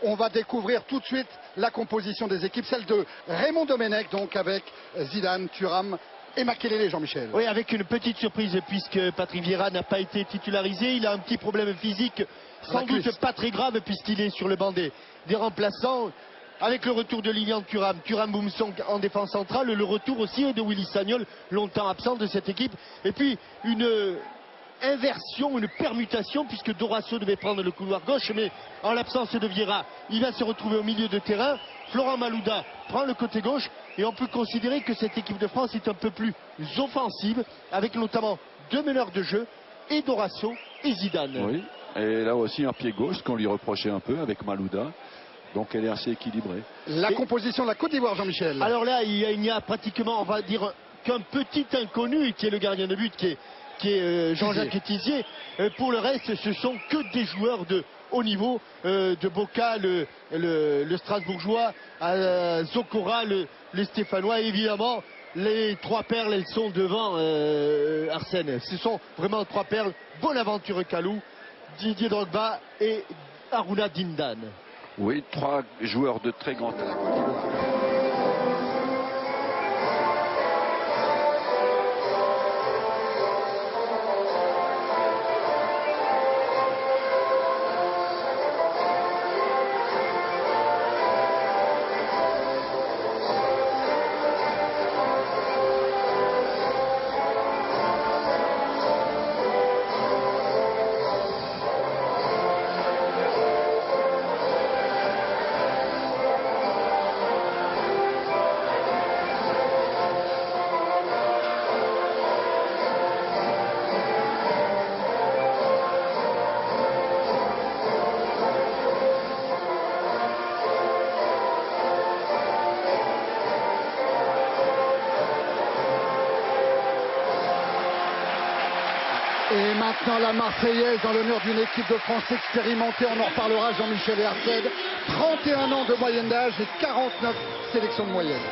On va découvrir tout de suite la composition des équipes, celle de Raymond Domenech, donc avec Zidane, Thuram et Makelele, Jean-Michel. Oui, avec une petite surprise puisque Patrick Vieira n'a pas été titularisé. Il a un petit problème physique, sans doute pas très grave puisqu'il est sur le banc des remplaçants. Avec le retour de Lilian Thuram, Boumsong en défense centrale, le retour aussi de Willy Sagnol, longtemps absent de cette équipe. Et puis une inversion, une permutation, puisque Dorasso devait prendre le couloir gauche, mais en l'absence de Vieira, il va se retrouver au milieu de terrain. Florent Malouda prend le côté gauche et on peut considérer que cette équipe de France est un peu plus offensive, avec notamment deux meneurs de jeu, et Dorasso et Zidane. Oui, et là aussi un pied gauche, qu'on lui reprochait un peu avec Malouda. Donc elle est assez équilibrée. La composition de la Côte d'Ivoire, Jean-Michel. Alors là, il n'y a pratiquement, on va dire, qu'un petit inconnu qui est le gardien de but, qui est Jean-Jacques Tizier. Pour le reste, ce sont que des joueurs de haut niveau, de Boca, le Strasbourgeois, Zokora, le Stéphanois. Évidemment, les trois perles, elles sont devant Arsène. Ce sont vraiment trois perles. Bonaventure Kalou, Didier Drogba et Aruna Dindan. Oui, trois joueurs de très grand talent. Et maintenant la Marseillaise en l'honneur d'une équipe de France expérimentée, on en reparlera, Jean-Michel et Arsène. 31 ans de moyenne d'âge et 49 sélections de moyenne.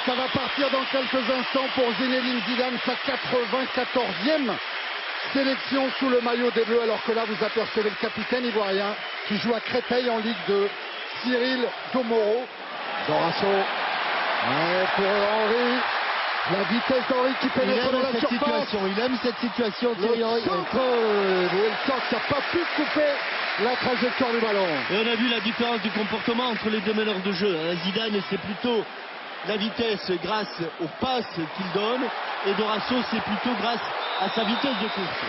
Ça va partir dans quelques instants pour Zinedine Zidane, sa 94e sélection sous le maillot des Bleus, alors que là vous apercevez le capitaine ivoirien qui joue à Créteil en Ligue 2, Cyril Domoro. Dorasso, pour Henry, la vitesse d'Henry qui pénètre dans la surface. Il aime cette situation, Thierry Henry. Le centre qui n'a pas pu couper la trajectoire du ballon. Et on a vu la différence du comportement entre les deux meneurs de jeu. Zidane, c'est plutôt la vitesse grâce aux passes qu'il donne, et Dorasso c'est plutôt grâce à sa vitesse de course.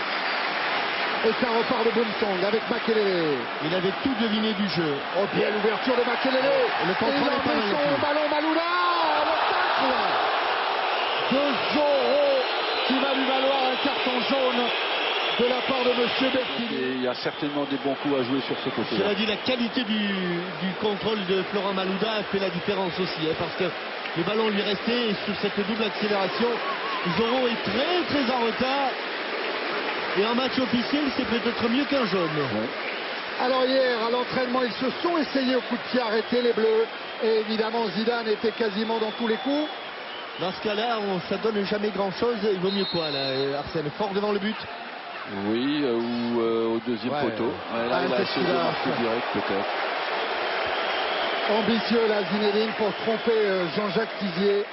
Et ça repart de Boumsong avec Makelele. Il avait tout deviné du jeu. Au pied à l'ouverture de Makelele. Le contrôle est pas mal. Son ballon Malouda, le tacle de Zoro qui va lui valoir un carton jaune de la part de M. Bertini. Et il y a certainement des bons coups à jouer sur ce côté. Cela dit, la qualité du contrôle de Florent Malouda a fait la différence aussi, parce que le ballon lui restait, et sur cette double accélération, Zoro est très en retard. Et en match officiel, c'est peut-être mieux qu'un jaune. Ouais. Alors hier, à l'entraînement, ils se sont essayés au coup de pied arrêter les Bleus. Et évidemment, Zidane était quasiment dans tous les coups. Dans ce cas-là, ça donne jamais grand-chose. Il vaut mieux quoi, là, Arsène? Fort devant le but? Oui, ou au deuxième poteau. Là, il a essayé de marquer direct, peut-être. Ambitieux, là, Zinedine, pour tromper Jean-Jacques Tizier.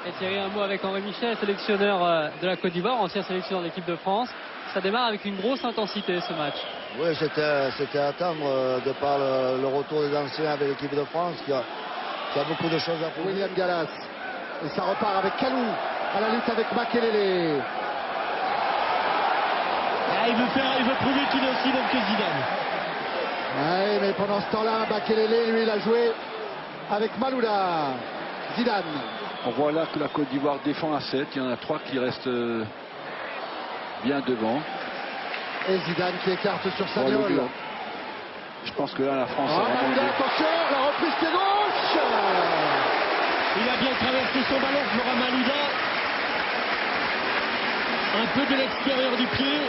Et Thierry, un mot avec Henri Michel, sélectionneur de la Côte d'Ivoire, ancien sélectionneur de l'équipe de France. Ça démarre avec une grosse intensité ce match. Oui, c'était à attendre de par le retour des anciens avec l'équipe de France qui a beaucoup de choses à prouver. William Gallas. Et ça repart avec Kalou à la lutte avec Makelele. Il veut prouver qu'il est aussi bon que Zidane. Ouais, mais pendant ce temps-là, Makelele, lui, il a joué avec Malouda. Zidane. On voit là que la Côte d'Ivoire défend à 7. Il y en a 3 qui restent bien devant. Et Zidane qui écarte sur Sagnol. Je pense que là, la France a Malouda, attention, la reprise pied gauche. Il a bien traversé son ballon, Florent Malouda. Un peu de l'extérieur du pied.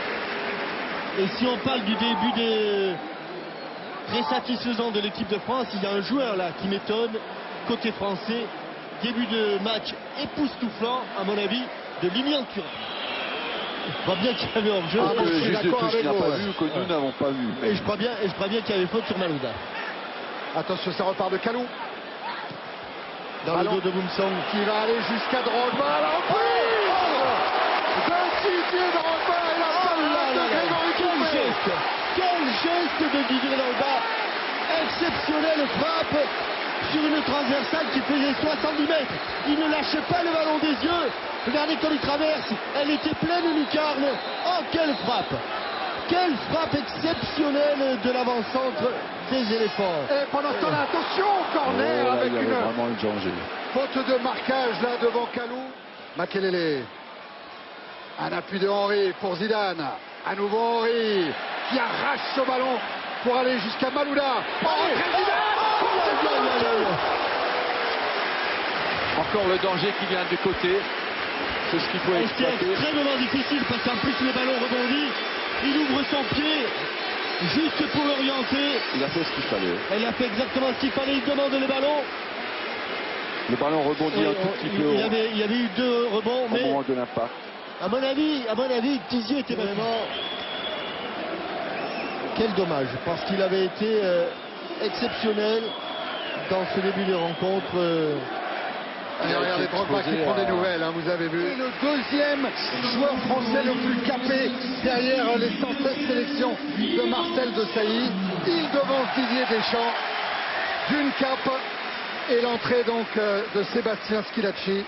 Et si on parle du début très satisfaisant de l'équipe de France, il y a un joueur là qui m'étonne, côté français. Début de match époustouflant, à mon avis, de Lilian Thuram. Je crois bien qu'il y avait hors-jeu. Que je suis juste de d'accord touche avec qu'il n'a vous, pas ouais. vu, que nous n'avons pas vu. Et je crois bien qu'il y avait faute sur Malouda. Attention, ça repart de Kalou. Dans le dos de Boumsong. Qui va aller jusqu'à Drogba. La reprise de Didier Drogba. Et la passe de Grégory Coupé. Quel geste de Didier Drogba. Exceptionnelle frappe sur une transversale qui faisait 70 mètres. Il ne lâchait pas le ballon des yeux. Regardez quand il traverse. Elle était pleine de lucarne. Oh, quelle frappe! Quelle frappe exceptionnelle de l'avant-centre des éléphants. Et pendant ce temps-là, attention, corner avec il y avait une vraiment une danger. faute de marquage là devant Kalou. Makelele. Un appui de Henry pour Zidane. À nouveau Henry qui arrache ce ballon pour aller jusqu'à Malouda. Encore le danger qui vient du côté. C'est ce qu'il faut Et c'est exploiter. extrêmement difficile parce qu'en plus le ballon rebondit. Il ouvre son pied juste pour l'orienter. Il a fait ce qu'il fallait. Il a fait exactement ce qu'il fallait. Il demande le ballon. Le ballon rebondit un tout petit peu Il y avait eu 2 rebonds, au mais moment de l'impact. à mon avis, Tizier était vraiment. Quel dommage, parce qu'il avait été exceptionnel dans ce début de rencontre. Et regardez Drogba qui prend des nouvelles, hein, vous avez vu. Le deuxième joueur français le plus capé derrière les 116 sélections de Marcel Desailly. Il devance Didier Deschamps d'une cape et l'entrée donc de Sébastien Schilacci.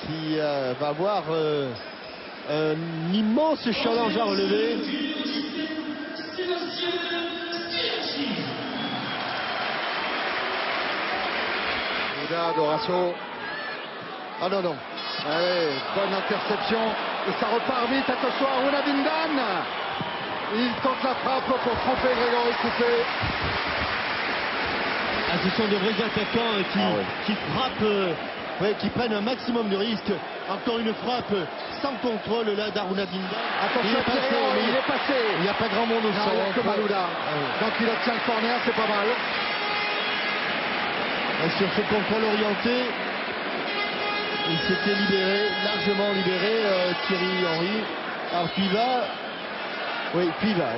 Qui va avoir un immense challenge à relever. Dorasso. Ah non. Allez, bonne interception. Et ça repart vite. Attention à Rouna Bindan. Il tente la frappe pour tromper Grégory Coupé. Ce sont de vrais attaquants qui frappent, qui prennent un maximum de risques. Encore une frappe sans contrôle là d'Aruna Bindan. Attention, il est passé. Il n'y a pas grand monde au Non, sol. il n'y a que Malouda. Donc il obtient le corner, c'est pas mal. Et sur ce contrôle orienté, il s'était libéré, largement libéré, Thierry Henry. Alors Puiva,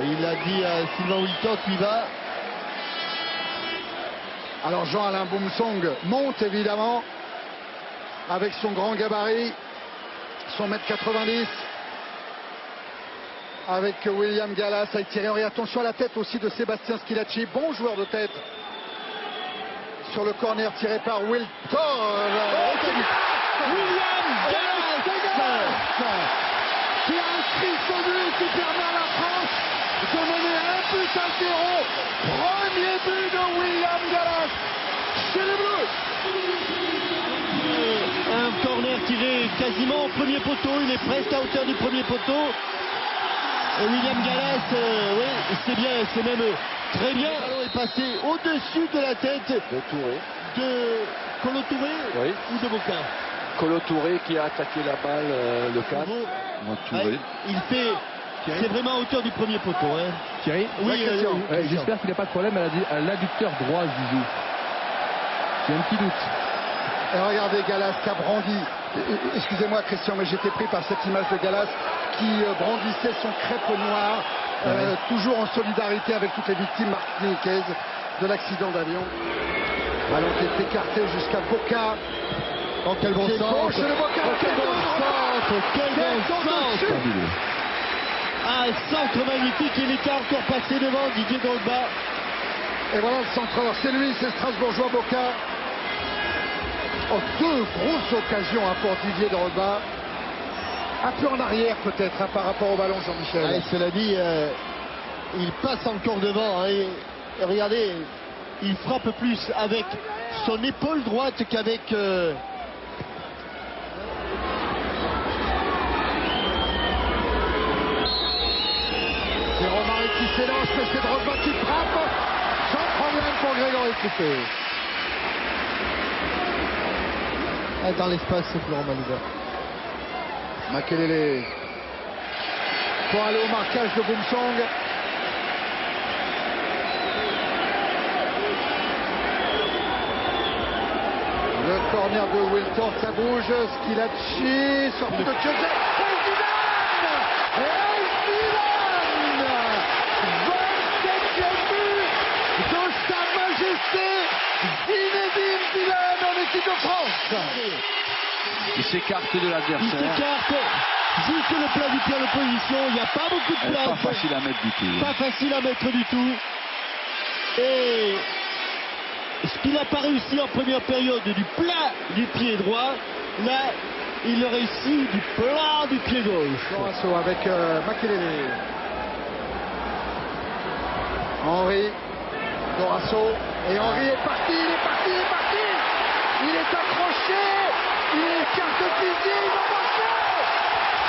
il a dit à Sylvain Wilton, Puiva. Alors Jean-Alain Boumsong monte évidemment avec son grand gabarit, son 1m90, avec William Gallas, avec Thierry Henry. Attention à la tête aussi de Sébastien Schilacci, bon joueur de tête. Sur le corner tiré par Wilton. William Gallas qui a inscrit ce but qui permet à la France de mener 1-0. Premier but de William Gallas chez les Bleus. Un corner tiré quasiment au premier poteau, il est presque à hauteur du premier poteau. Et William Gallas, c'est bien, c'est même très bien. Le ballon est passé au-dessus de la tête de Kolo Touré ou de Boca. Kolo Touré qui a attaqué la balle, le 4. Touré. C'est vraiment à hauteur du premier poteau. Hein. Thierry, oui, j'espère qu'il n'a pas de problème à l'adducteur droit, Zizou. J'ai un petit doute. Et regardez Gallas qui a brandi. Excusez-moi Christian, mais j'étais pris par cette image de Gallas qui brandissait son crêpe noir, toujours en solidarité avec toutes les victimes martiniquaises de l'accident d'avion. Ballon qui est écarté jusqu'à Boca. Oh, quel bon Pied centre. gauche, le Boca, Oh, quel bon centre. Quel bon dessus. centre. Ah, un centre magnifique. Il était encore passé devant Didier Drogba. Et voilà le centreur, c'est lui, c'est Strasbourgeois Boca. Oh, deux grosses occasions pour Didier Drogba. Un peu en arrière peut-être par rapport au ballon, Jean-Michel. Ouais, cela dit, il passe encore devant. Et regardez, il frappe plus avec son épaule droite qu'avec... C'est Romary qui s'élance, mais c'est Drogba qui frappe. Sans problème pour Grégory Coupé. Dans l'espace, c'est Florent Malouda. Makelele pour aller au marquage de Boumsong. Le corner de Wilton, ça bouge. Skilacci, sortie de Thiago. Zinedine Zidane en équipe de France. Il s'écarte de Il l'adversaire. s'écarte, juste le plat du pied en opposition. Il n'y a pas beaucoup de Elle est place. pas facile à mettre du tout. Pas facile à mettre du tout. Et ce qu'il n'a pas réussi en première période du plat du pied droit, là, il le réussit du plat du pied gauche. Dorasso avec Makelele. Henry. Dorasso. Et Henry est parti, il est parti, il est parti. Il est accroché. Il écarte le pilier, il va marquer.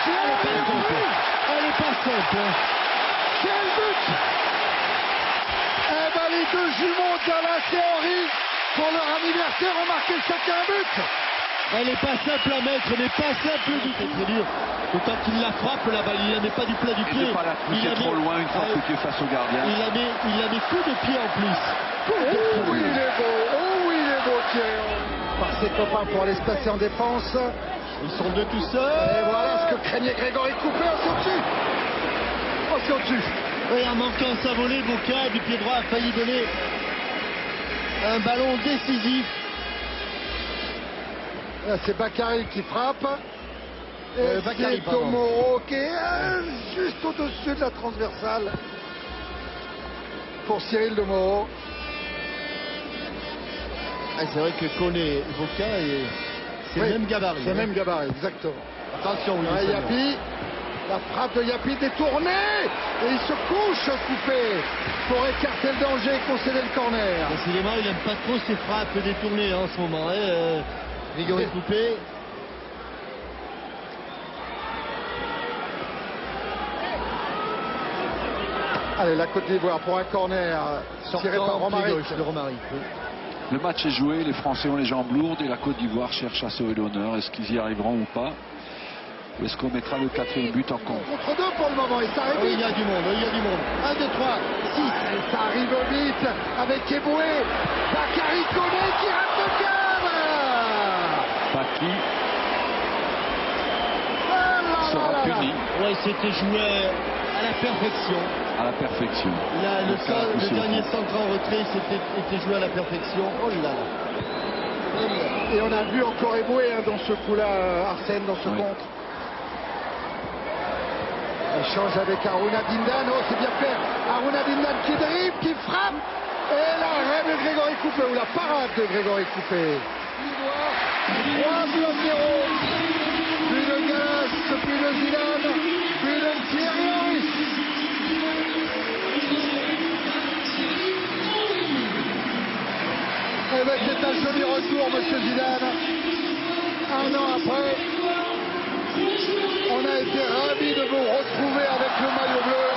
Elle est pas simple. Elle est pas simple. Quel but. Eh ben les deux jumeaux Dallas et Henry pour leur anniversaire ont marqué chacun un but. Elle n'est pas simple à mettre, mais pas simple du tout. C'est dur. Autant qu'il la frappe, la balle, il la met pas du plat du Et pied. de pas la pousser trop loin une fois que tu es face au gardien. Il la met coup de pied en plus. Oh oui, il est beau. Oh oui, il est beau, Thierry. Par ses copains pour aller se placer en défense. Ils sont deux tout seuls. Et voilà ce que craignait Grégory Coupé. On s'en tue. On s'en tue. Et en manquant sa volée, Boca du pied droit a failli donner un ballon décisif. Là, c'est Bakary qui frappe. Et Bakary, c'est pardon. Tomoro qui est juste au-dessus de la transversale. Pour Cyril Tomoro. Ah, c'est vrai que Koné Boca, c'est Oui, le même gabarit. C'est le même gabarit, exactement. Attention, oui, Ouais, c'est Yapi. La frappe de Yapi détournée. Et il se couche Coupé pour écarter le danger et concéder le corner. Décidément, il n'aime pas trop ses frappes détournées en ce moment. Grégory Coupé. Allez, la Côte d'Ivoire pour un corner tiré par Romary. gauche de Romary. Oui. Le match est joué, les Français ont les jambes lourdes et la Côte d'Ivoire cherche à sauver l'honneur. Est-ce qu'ils y arriveront ou pas? Ou est-ce qu'on mettra le quatrième but en compte? Contre deux pour le moment et ça arrive Oh, il vite. y a du monde, il y a du monde. 1, 2, 3, 6. Et ça arrive vite avec Eboué. Bakary Koné qui rate le cadre. Paki Ah là sera là là. puni Ouais, c'était joué à la perfection. à la perfection. Là, le poussé au dernier fond. centre en retrait était joué à la perfection. Oh là là. Et on a vu encore Eboué dans ce coup-là, Arsène, dans ce Oui. contre. Échange avec Aruna Dindan. Oh, c'est bien fait. Aruna Dindan qui dribble, qui frappe. Et l'arrêt de Grégory Coupé, ou la parade de Grégory Coupé. 3-0. Plus de Galas, plus de Zidane, plus de Thierry Henry. Eh bien, c'est un joli retour, monsieur Zidane. Un an après, on a été ravis de vous retrouver avec le maillot bleu.